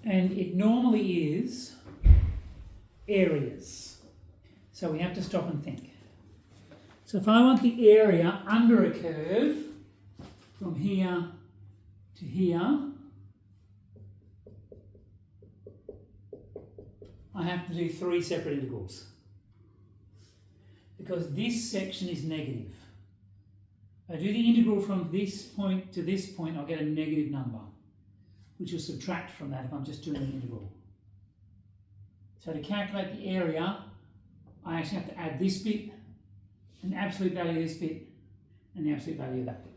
And it normally is areas. So we have to stop and think. So if I want the area under a curve from here to here, I have to do 3 separate integrals. Because this section is negative. If I do the integral from this point to this point, I'll get a negative number, which will subtract from that if I'm just doing the integral. So to calculate the area, I actually have to add this bit, an absolute value of this bit, and the absolute value of that bit.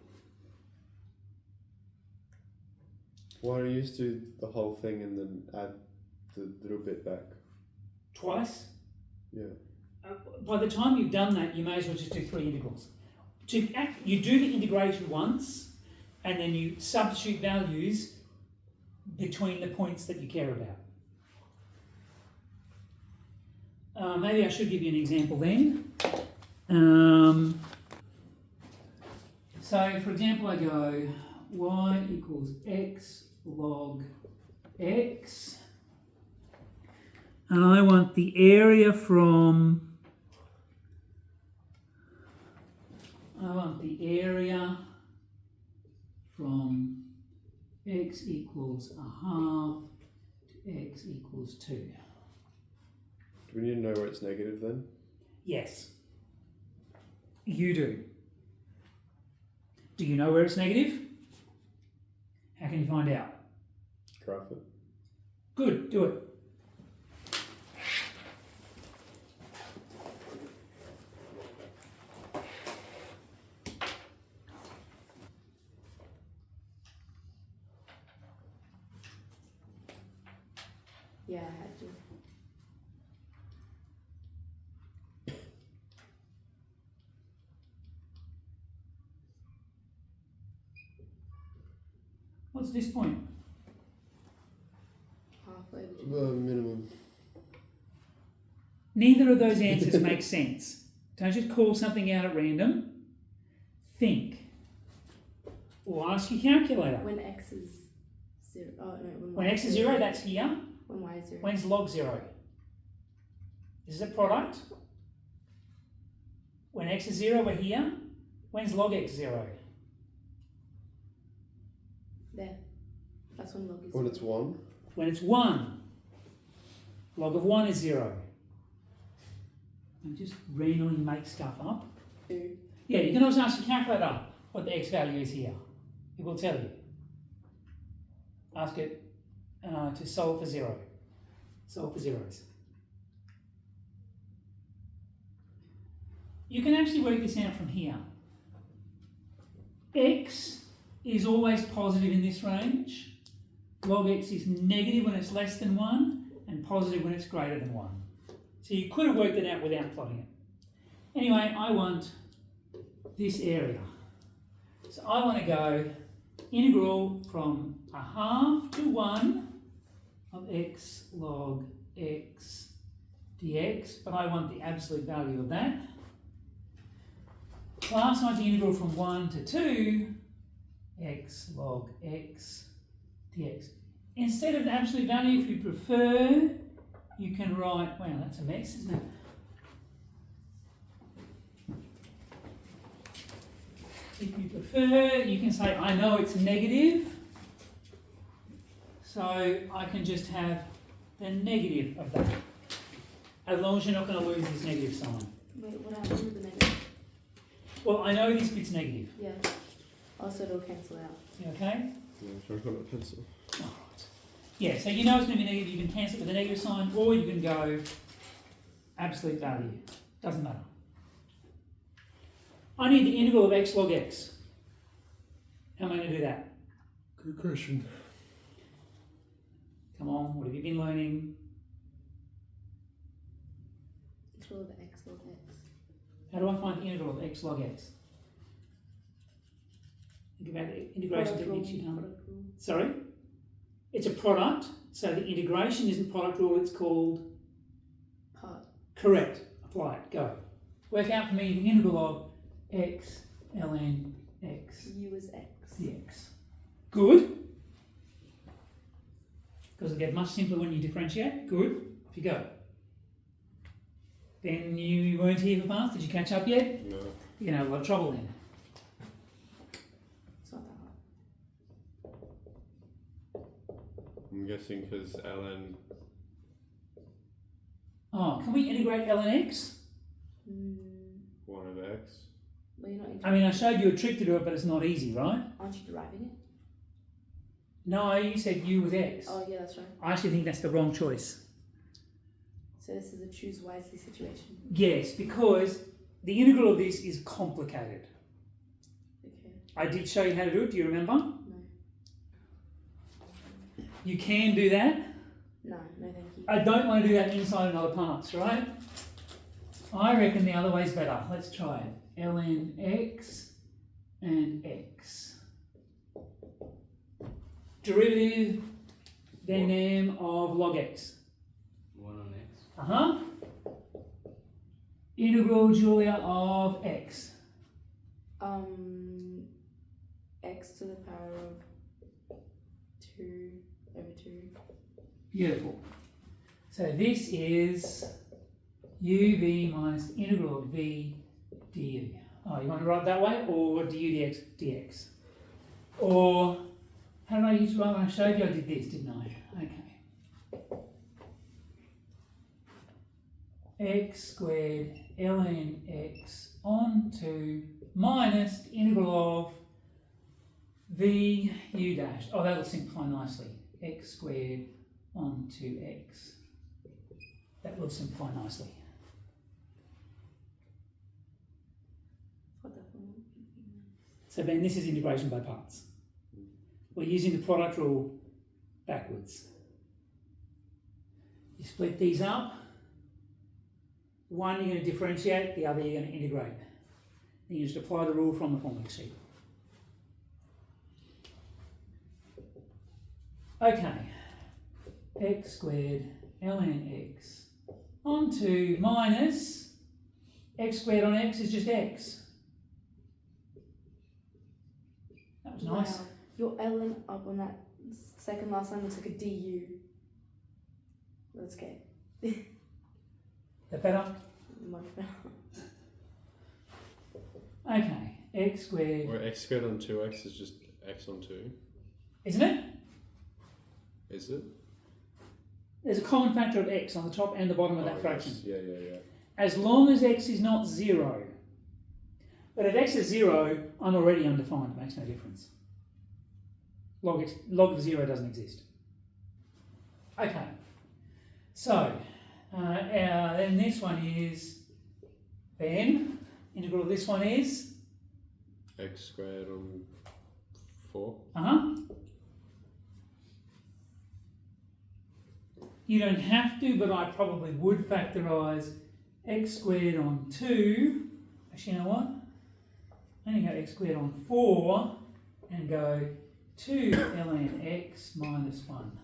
Why don't you just do the whole thing and then add the little bit back? Twice? Yeah. By the time you've done that, you may as well just do 3 integrals. You do the integration once, and then you substitute values between the points that you care about. Maybe I should give you an example then. So, for example, I go y equals x log x, and I want the area from x equals a half to x equals 2. Do we need to know where it's negative then? Yes. You do. Do you know where it's negative? How can you find out? Graph it. Good, do it. Yeah, I had to. What's this point? Halfway between. Minimum. Neither of those answers make sense. Don't just call something out at random. Think. Or ask your calculator. When x is 0. Oh, no. When x is 0, that's here. When y is 0. When's log 0? Is it a product? When x is 0, we're here. When's log x 0? There. That's when log is 0. When it's 1? When it's 1. Log of 1 is 0. And just randomly make stuff up. 2. Yeah, you can also ask your calculator what the x value is here. It will tell you. Ask it to solve for 0. Solve for zeros. You can actually work this out from here. X is always positive in this range. Log x is negative when it's less than 1 and positive when it's greater than 1. So you could have worked it out without plotting it. Anyway, I want this area. So I want to go integral from a half to 1 of x log x dx, but I want the absolute value of that. Plus I want the integral from 1 to 2 x log x dx. Instead of the absolute value, if you prefer, you can write, wow, that's a mess, isn't it? If you prefer, you can say, I know it's negative, so I can just have the negative of that, as long as you're not going to lose this negative sign. Wait, what happened with the negative? Well, I know this bit's negative. Yeah. Also, it'll cancel out. You okay? Yeah, should I put a pencil? All right. Yeah, so you know it's going to be negative, you can cancel it with a negative sign, or you can go absolute value. Doesn't matter. I need the integral of x log x. How am I going to do that? Good question. Come on, what have you been learning? Integral of x log x. How do I find the integral of x log x? Think about the integration techniques you've done. Sorry? It's a product, so the integration isn't product rule, it's called? Part. Correct. Apply it. Go. Work out for me the integral of x ln x U is x. dx. Good. because it gets much simpler when you differentiate. Good. Off you go. Then you weren't here for paths. Did you catch up yet? No. You're going to have a lot of trouble then. It's not that hard. I'm guessing because ln. Oh, can we integrate ln x? 1 of x. Well, you're not I mean, I showed you a trick to do it, but it's not easy, right? Aren't you deriving it? No, you said u with x. Oh, yeah, that's right. I actually think that's the wrong choice. So this is a choose wisely situation. Yes, because the integral of this is complicated. Okay. I did show you how to do it. Do you remember? No. You can do that. No, thank you. I don't want to do that inside and other parts, right? I reckon the other way's better. Let's try it. ln x and x. Derivative, then m of log x. 1 on x. Uh-huh. Integral, Julia, of x. X to the power of 2 over 2. Beautiful. So this is uv minus the integral of v du. Oh, you want to write it that way? Or du dx dx? Or, how did I use it when I showed you? I did this, didn't I? Okay. X squared ln x on 2 minus the integral of v u dash. Oh, that'll simplify nicely. X squared on 2x. That will simplify nicely. What the fuck? So Ben, this is integration by parts. We're using the product rule backwards. You split these up. One you're going to differentiate, the other you're going to integrate. Then you just apply the rule from the formula sheet. Okay. X squared ln x on 2 minus x squared on x is just x. That was nice. Wow. Your ln up on that second last line looks like a du. Let's get That better? much better. Okay. X squared, Where x squared on 2x is just x on 2. isn't it? Is it? There's a common factor of x on the top and the bottom of that fraction. Yes. Yeah. As long as x is not 0. But if x is 0, I'm already undefined. It makes no difference. Log of 0 doesn't exist. Okay. So, then this one is, then, integral of this one is? X squared on 4. You don't have to, but I probably would factorise x squared on 2. Actually, you know what? I'm going to go x squared on 4 and go 2 ln x minus 1.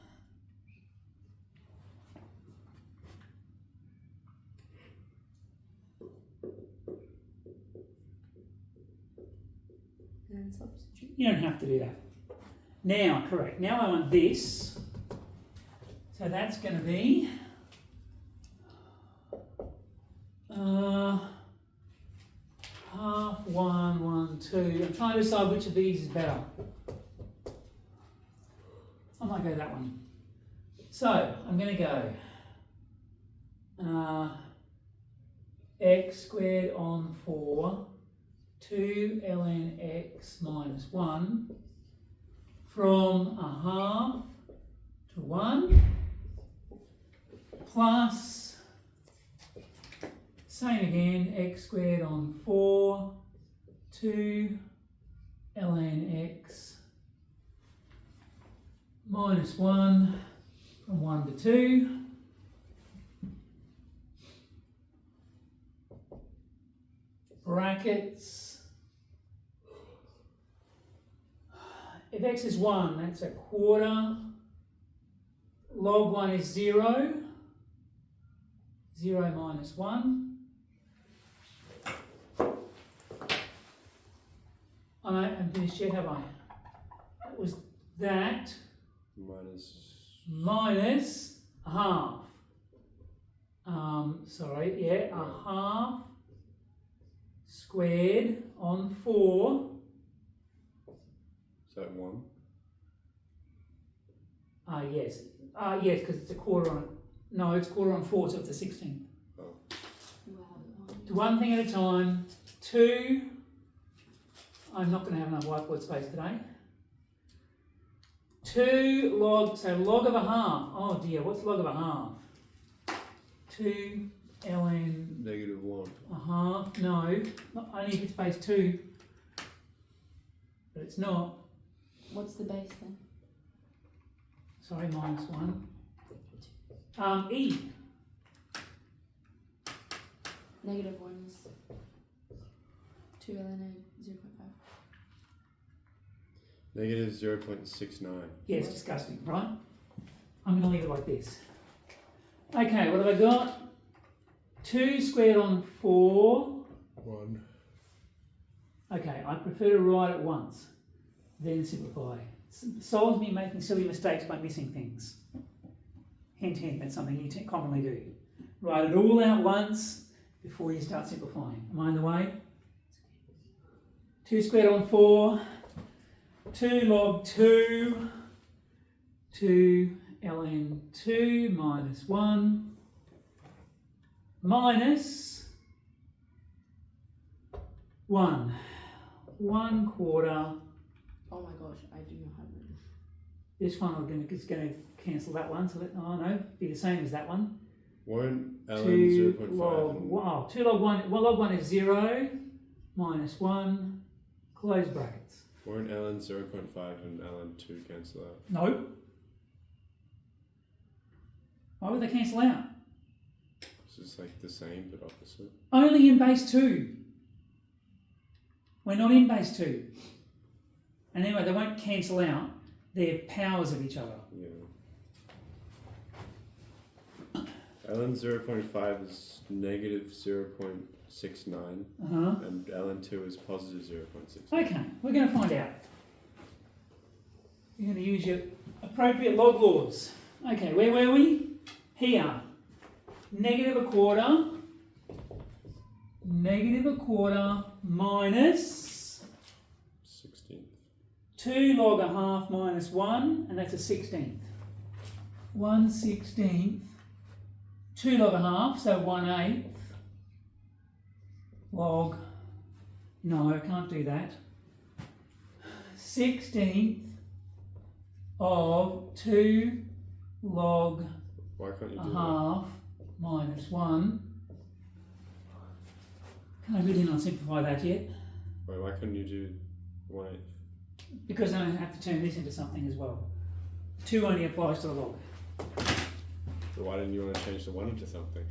And then substitute. You don't have to do that. Now, correct. Now I want this. So that's going to be half 1, 1, 2. I'm trying to decide which of these is better. I might go that one. So I'm going to go x squared on 4, 2 ln x minus 1 from a half to 1 plus, same again, x squared on 4, 2 ln x minus 1 from 1 to 2. Brackets. If x is 1, that's a quarter. Log 1 is 0. 0 minus 1. I haven't finished yet, have I? That was that. Minus minus a half. A half squared on 4. Is that 1? Yes, because it's a quarter on. No, it's quarter on 4, so it's a 16. Oh. Do one thing at a time. 2. I'm not going to have enough whiteboard space today. 2 log, so log of a half. Oh dear, what's log of a half? 2 ln -1. a half. No, only if it's base 2. But it's not. What's the base then? Sorry, minus 1. E. -1 is 2 ln a 0.5. -0.69. Yeah, it's disgusting, right? I'm going to leave it like this. Okay, what have I got? 2 squared on 4. 1. Okay, I prefer to write it once, then simplify. It solves me making silly mistakes by missing things. Hint, hint, that's something you commonly do. Write it all out once before you start simplifying. Am I in the way? 2 squared on 4. 2 log 2. 2 ln 2 minus 1 minus 1. 1/4. Oh my gosh, I do not have it. This one is going to cancel that one, so be the same as that one. Won't ln 2 0.5 log, and wow, 2 log 1, well, log 1 is 0, minus 1, close brackets. won't ln 0.5 and ln 2 cancel out? No. Why would they cancel out? It's just like the same but opposite. Only in base 2. We're not in base 2. And anyway, they won't cancel out. They're powers of each other. Yeah. ln 0.5 is -0.69 and ln 2 is +0.69. Okay, we're going to find out. You're going to use your appropriate log laws. Okay, where were we? Here. -1/4. -1/4 minus 16th. 2 log a half minus 1, and that's a 16th. 1/16. 2 log a half, so 1/8 log, no, I can't do that. 16th of 2 log Why can't you a do that? half minus 1. Can I really not simplify that yet? Wait, why couldn't you do 1/8? Because then I have to turn this into something as well. 2 only applies to the log. So why didn't you want to change the 1 into something?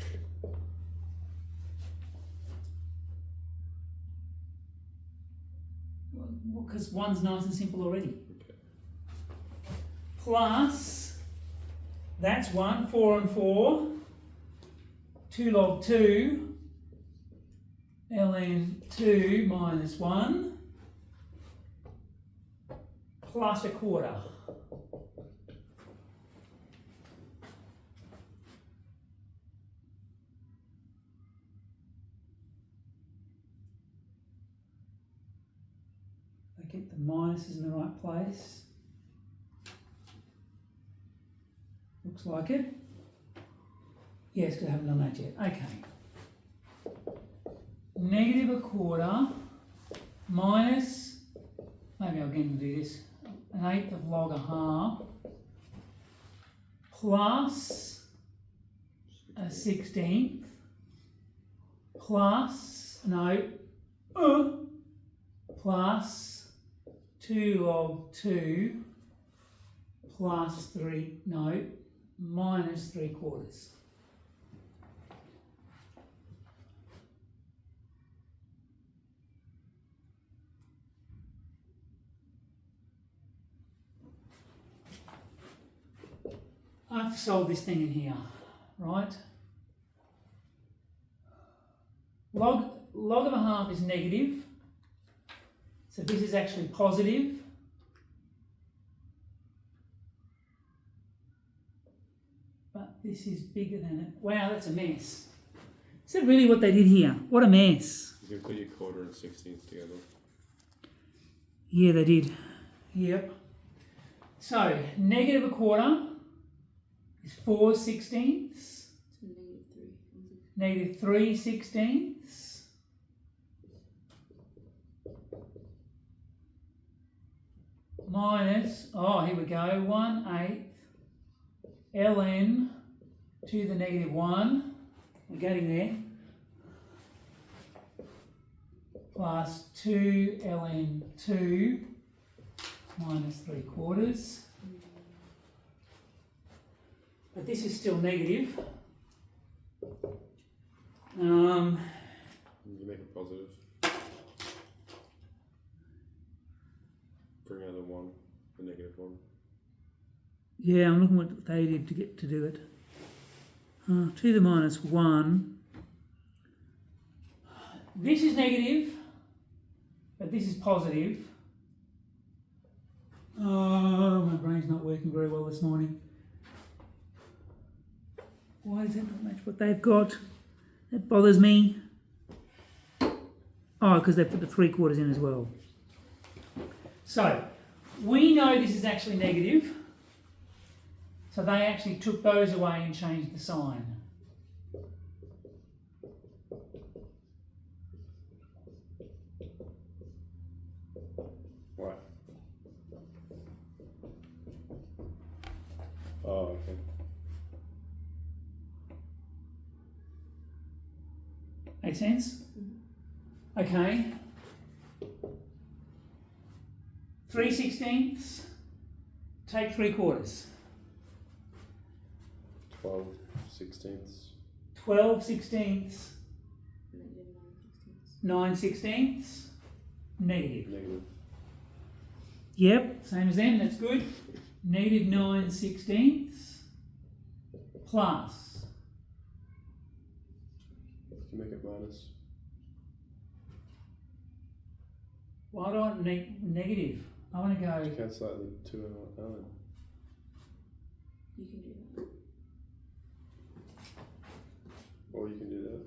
Because 1's nice and simple already. Okay. Plus, that's 1, 4 and 4. 2 log 2. ln 2 minus 1. Plus 1/4. I get the minuses in the right place. Looks like it. Yes, because I haven't done that yet. Okay. -1/4 minus, maybe I'll again do this, 1/8 of log a half plus a 16th plus, plus 2 log 2 plus 3, minus 3/4. I've solved this thing in here, right? Log of a half is negative, so this is actually positive. This is bigger than it. Wow, that's a mess. Is that really what they did here? What a mess. You can put your quarter and 16th together. Yeah, they did. Yep. So, negative a quarter is 4/16. It's -3. Negative 3/16. Minus, oh, here we go, 1/8 ln to the -1. We're getting there. Plus 2 ln 2 minus 3/4. But this is still negative. You make it positive. Bring out the 1, the -1. Yeah, I'm looking what they did to get to do it. 2 to the -1. This is negative, but this is positive. Oh, my brain's not working very well this morning. Why does that not match what they've got? That bothers me. Oh, because they put the 3/4 in as well. So, we know this is actually negative. So they actually took those away and changed the sign. What? Oh, okay. Make sense? Okay. 3/16. Take 3/4. 12/16. 12/16. -9/16. 9/16. Negative. Negative. Yep, same as them, that's good. Negative 9/16 plus. You can make it minus. Why do I want negative? I want to go. Cancel out the 2 and 1 ln. You can do that. Or you can do that.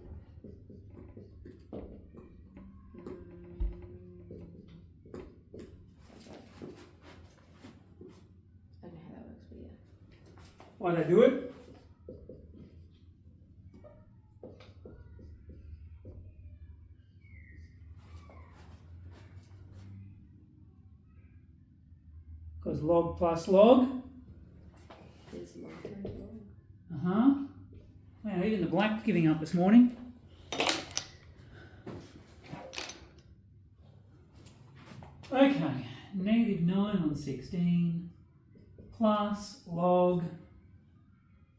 I don't know how that works, but yeah. Why they do it? Because log plus log. There's log times log. Uh-huh. Wow, even the black's giving up this morning. Okay, negative 9/16 plus log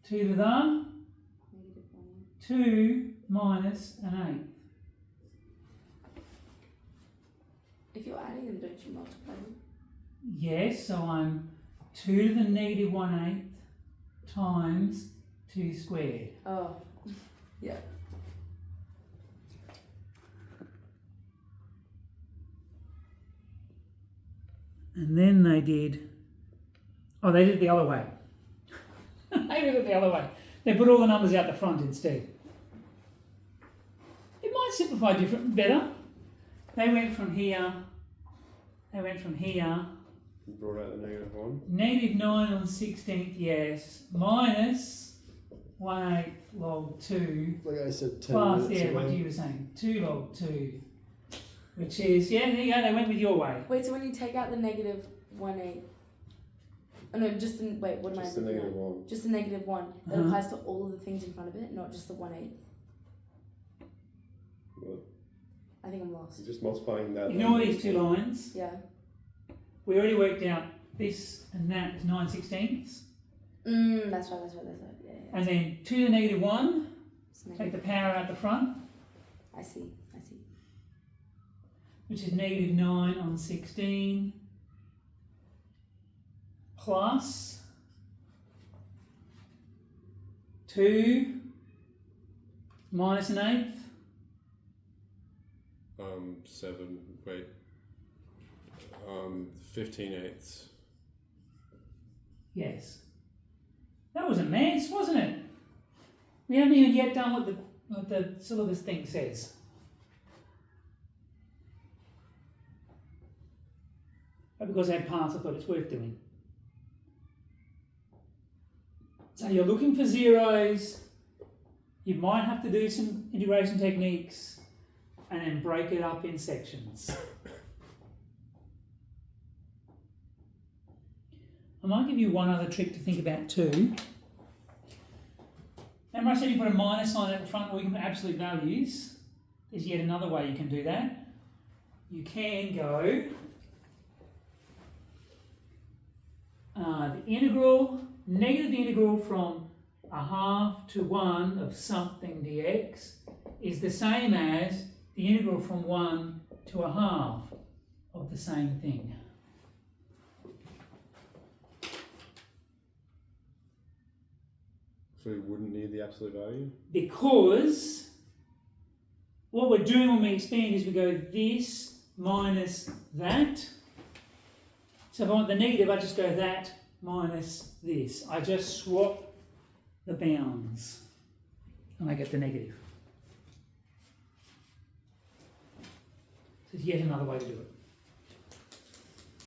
2 to the -1. 2 minus an 8. If you're adding them, don't you multiply them? Yes, so I'm 2 to the negative 1/8 times 2 squared. Oh, yeah. And then they did, oh, they did it the other way. They did it the other way. They put all the numbers out the front instead. It might simplify better. They went from here, You brought out the -1. negative 9/16, yes, minus 1/8 log 2, Like I said 10 plus, minutes yeah, ago. what you were saying, 2 log 2, which is, yeah, there you go, they went with your way. Wait, so when you take out the -1/8, oh no, just the, wait, what am Just I the looking at? -1. Just the -1. That Uh-huh. applies to all of the things in front of it, not just the 1/8. What? I think I'm lost. You're just multiplying that. Ignore these two lines. Yeah. We already worked out this and that is 9/16. That's right. Yeah. And then 2 to the negative 1, It's take negative. the power out the front, I see. which is negative 9/16 plus 2 minus an 8th. 7, wait. 15/8. Yes. That was a mess, wasn't it? We haven't even yet done what the syllabus thing says. But because I had parts, I thought it's worth doing. So you're looking for zeros. You might have to do some integration techniques and then break it up in sections. I might give you one other trick to think about too. Remember I said you put a minus sign at the front or you can put absolute values. There's yet another way you can do that. You can go the integral, negative the integral from 1/2 to 1 of something dx is the same as the integral from 1 to 1/2 of the same thing. So we wouldn't need the absolute value? Because what we're doing when we expand is we go this minus that. So if I want the negative, I just go that minus this. I just swap the bounds and I get the negative. So it's yet another way to do it.